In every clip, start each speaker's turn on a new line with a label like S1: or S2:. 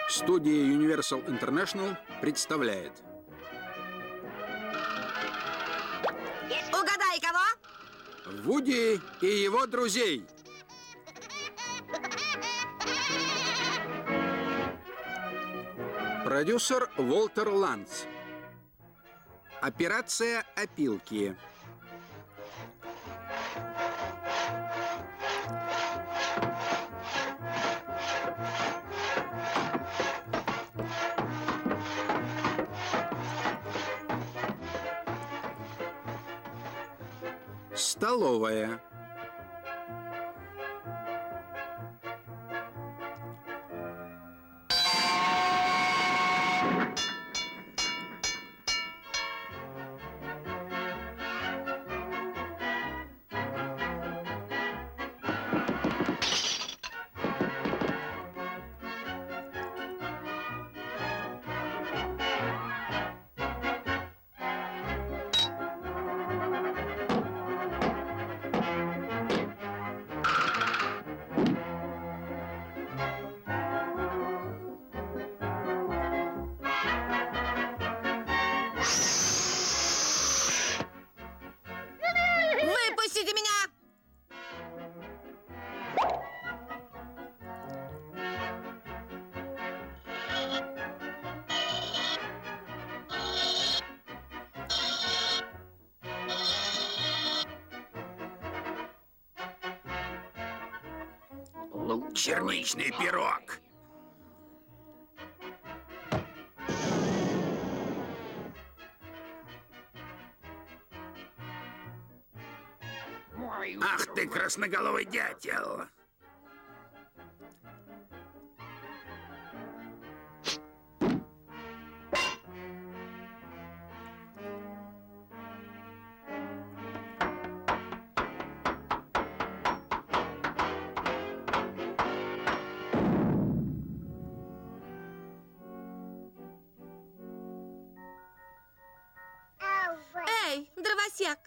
S1: Студия Universal International представляет.
S2: Угадай, кого?
S1: Вуди и его друзей. Продюсер Уолтер Лантц. Операция «Опилки». Столовая.
S2: Выпустите меня!
S1: Черничный пирог. Ах ты, красноголовый дятел!
S2: Эй, дровосек,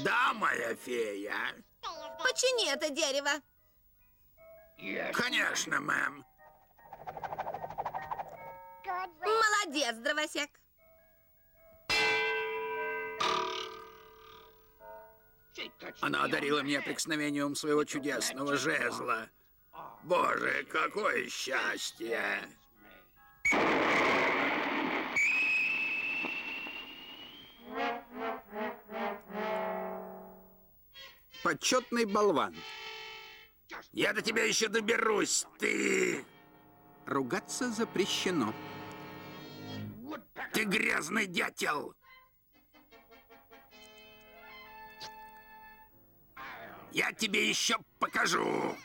S1: Да, моя фея.
S2: почини это дерево.
S1: Конечно, мэм.
S2: Молодец, дровосек.
S1: Она одарила меня прикосновением своего чудесного жезла. Боже, какое счастье! Почетный болван. Я до тебя еще доберусь, ты! Ругаться запрещено. Ты грязный дятел! Я тебе еще покажу!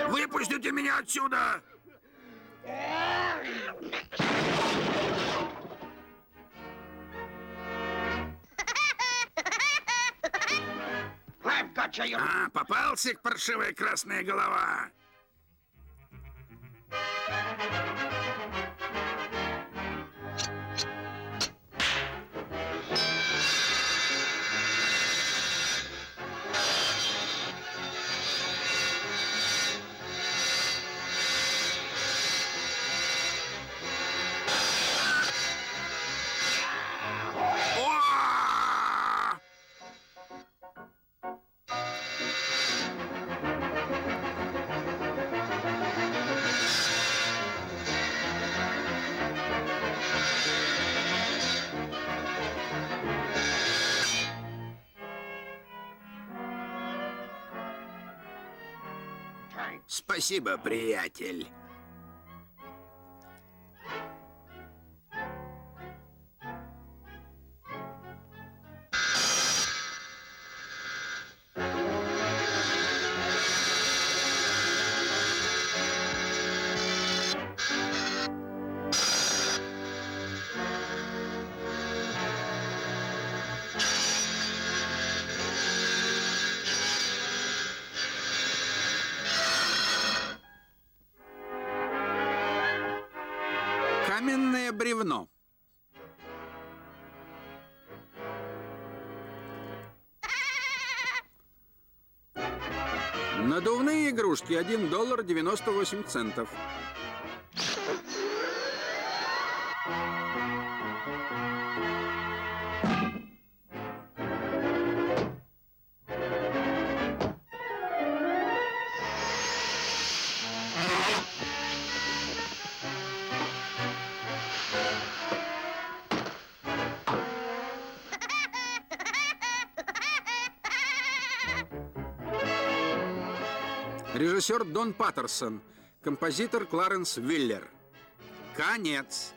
S1: Выпустите меня отсюда! А, попался, паршивая красная голова! О! Спасибо, приятель. Каменное бревно. Надувные игрушки. $1 98 центов. Режиссер Дон Паттерсон. Композитор Кларенс Виллер. Конец.